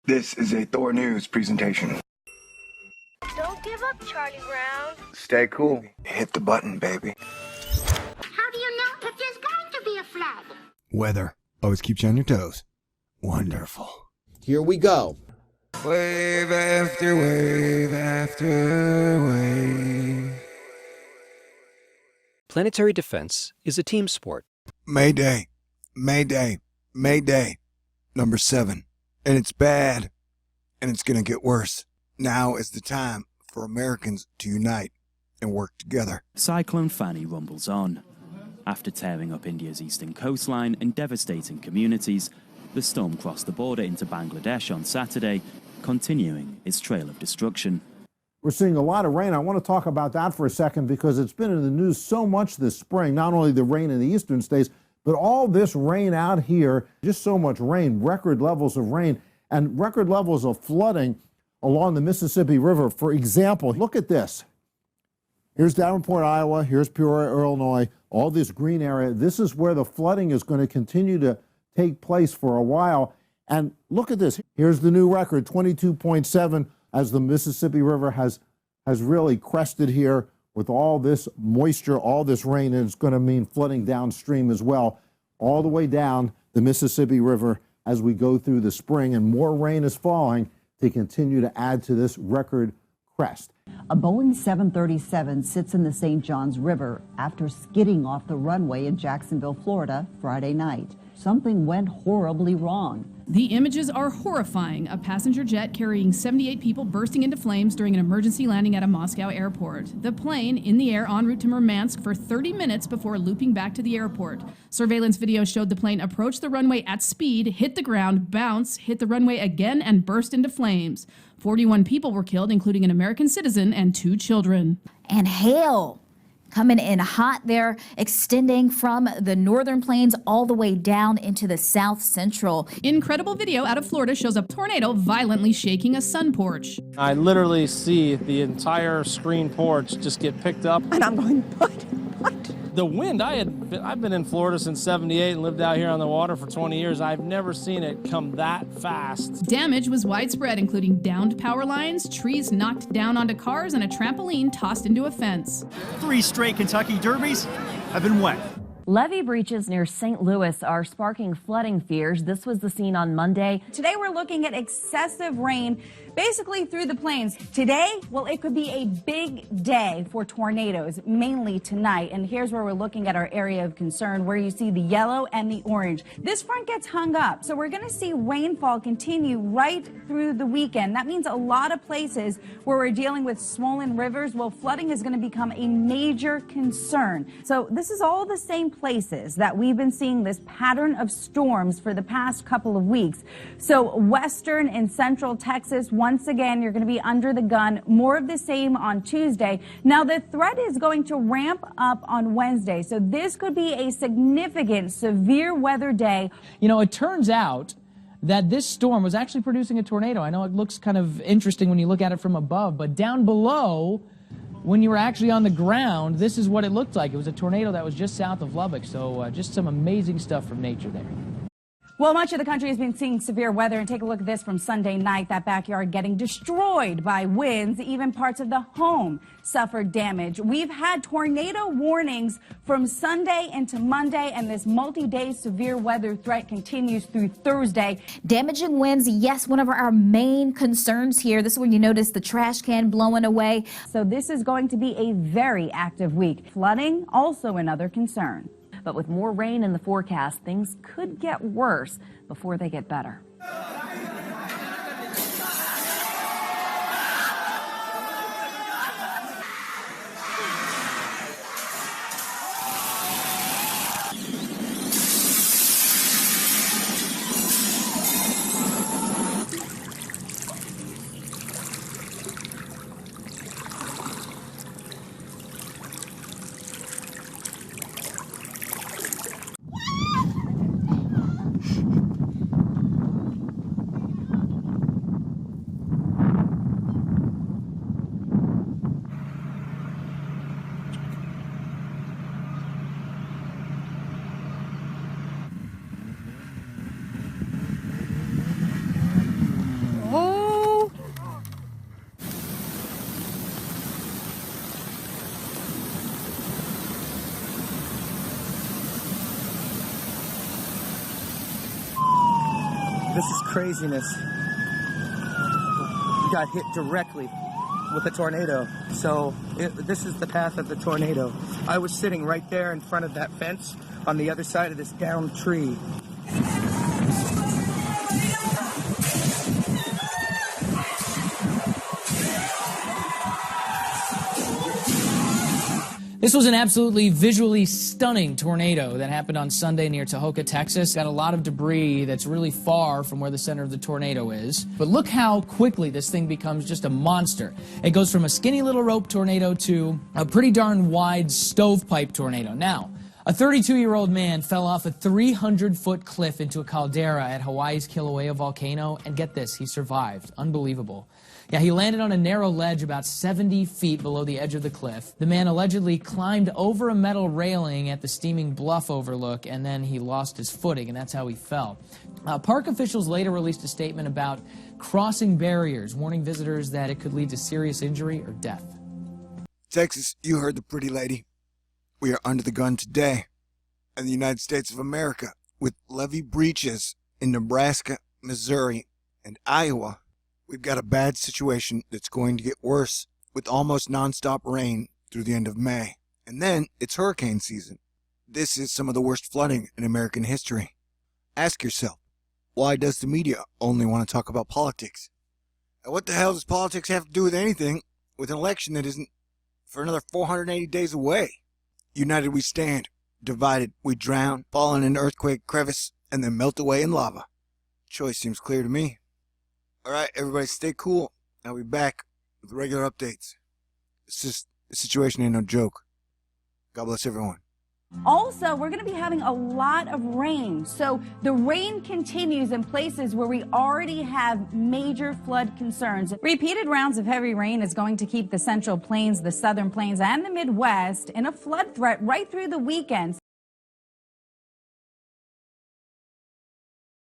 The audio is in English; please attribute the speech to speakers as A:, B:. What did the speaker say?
A: This is a THORnews presentation.
B: Don't give up, Charlie Brown.
A: Stay cool. Hit the button, baby.
C: How do you know if there's going to be a flood?
D: Weather always keeps you on your toes. Wonderful.
E: Here we go.
D: Wave after wave after wave.
F: Planetary defense is a team sport.
D: Mayday, Mayday, Mayday. Number 7. And it's bad. And it's going to get worse. Now is the time for Americans to unite and work together.
G: Cyclone Fanny rumbles on. After tearing up India's eastern coastline and devastating communities, the storm crossed the border into Bangladesh on Saturday, continuing its trail of destruction.
H: We're seeing a lot of rain. I want to talk about that for a second because it's been in the news so much this spring, not only the rain in the eastern states, but all this rain out here, just so much rain, record levels of rain and record levels of flooding along the Mississippi River. For example, look at this. Here's Davenport, Iowa. Here's Peoria, Illinois. All this green area. This is where the flooding is going to continue to take place for a while. And look at this. Here's the new record, 22.7, as the Mississippi River has really crested here with all this moisture, all this rain, and it's going to mean flooding downstream as well, all the way down the Mississippi River as we go through the spring. And more rain is falling to continue to add to this record crest.
I: A Boeing 737 sits in the St. Johns River after skidding off the runway in Jacksonville, Florida, Friday night. Something went horribly wrong.
J: The images are horrifying. A passenger jet carrying 78 people bursting into flames during an emergency landing at a Moscow airport. The plane in the air en route to Murmansk for 30 minutes before looping back to the airport. Surveillance video showed the plane approach the runway at speed, hit the ground, bounce, hit the runway again, and burst into flames. 41 people were killed, including an American citizen and 2 children.
K: And hail coming in hot there, extending from the northern plains all the way down into the south central.
J: Incredible video out of Florida shows a tornado violently shaking a sun porch.
L: I literally see the entire screen porch just get picked up.
M: And I'm going, what?
L: The wind, I've been in Florida since '78 and lived out here on the water for 20 years. I've never seen it come that fast.
J: Damage was widespread, including downed power lines, trees knocked down onto cars, and a trampoline tossed into a fence.
N: 3 straight Kentucky Derbies have been wet.
O: Levee breaches near St. Louis are sparking flooding fears. This was the scene on Monday.
P: Today we're looking at excessive rain basically through the plains. Today, well, it could be a big day for tornadoes, mainly tonight. And here's where we're looking at our area of concern, where you see the yellow and the orange. This front gets hung up, so we're going to see rainfall continue right through the weekend. That means a lot of places where we're dealing with swollen rivers, well, flooding is going to become a major concern. So this is all the same places that we've been seeing this pattern of storms for the past couple of weeks. So western and central Texas, once again, you're going to be under the gun. More of the same on Tuesday. Now, the threat is going to ramp up on Wednesday. So this could be a significant severe weather day.
Q: You know, it turns out that this storm was actually producing a tornado. I know it looks kind of interesting when you look at it from above, but down below, when you were actually on the ground, this is what it looked like. It was a tornado that was just south of Lubbock. So just some amazing stuff from nature there.
P: Well, much of the country has been seeing severe weather, and take a look at this from Sunday night. That backyard getting destroyed by winds. Even parts of the home suffered damage. We've had tornado warnings from Sunday into Monday, and this multi-day severe weather threat continues through Thursday.
K: Damaging winds, yes, one of our main concerns here. This is where you notice the trash can blowing away.
P: So this is going to be a very active week. Flooding, also another concern.
O: But with more rain in the forecast, things could get worse before they get better.
E: craziness. We got hit directly with a tornado. So this is the path of the tornado. I was sitting right there in front of that fence on the other side of this downed tree.
Q: This was an absolutely visually stunning tornado that happened on Sunday near Tahoka, Texas. Got a lot of debris that's really far from where the center of the tornado is. But look how quickly this thing becomes just a monster. It goes from a skinny little rope tornado to a pretty darn wide stovepipe tornado. Now, a 32-year-old man fell off a 300-foot cliff into a caldera at Hawaii's Kilauea volcano, and get this, he survived. Unbelievable. Yeah, he landed on a narrow ledge about 70 feet below the edge of the cliff. The man allegedly climbed over a metal railing at the steaming bluff overlook, and then he lost his footing, and that's how he fell. Park officials later released a statement about crossing barriers, warning visitors that it could lead to serious injury or death.
D: Texas, you heard the pretty lady. We are under the gun today in the United States of America with levee breaches in Nebraska, Missouri, and Iowa. We've got a bad situation that's going to get worse with almost nonstop rain through the end of May. And then it's hurricane season. This is some of the worst flooding in American history. Ask yourself, why does the media only want to talk about politics? And what the hell does politics have to do with anything with an election that isn't for another 480 days away? United we stand, divided we drown, fall in an earthquake crevice, and then melt away in lava. Choice seems clear to me. All right, everybody stay cool. I'll be back with regular updates. It's just, the situation ain't no joke. God bless everyone.
P: Also, we're going to be having a lot of rain. So the rain continues in places where we already have major flood concerns. Repeated rounds of heavy rain is going to keep the Central Plains, the Southern Plains, and the Midwest in a flood threat right through the weekend.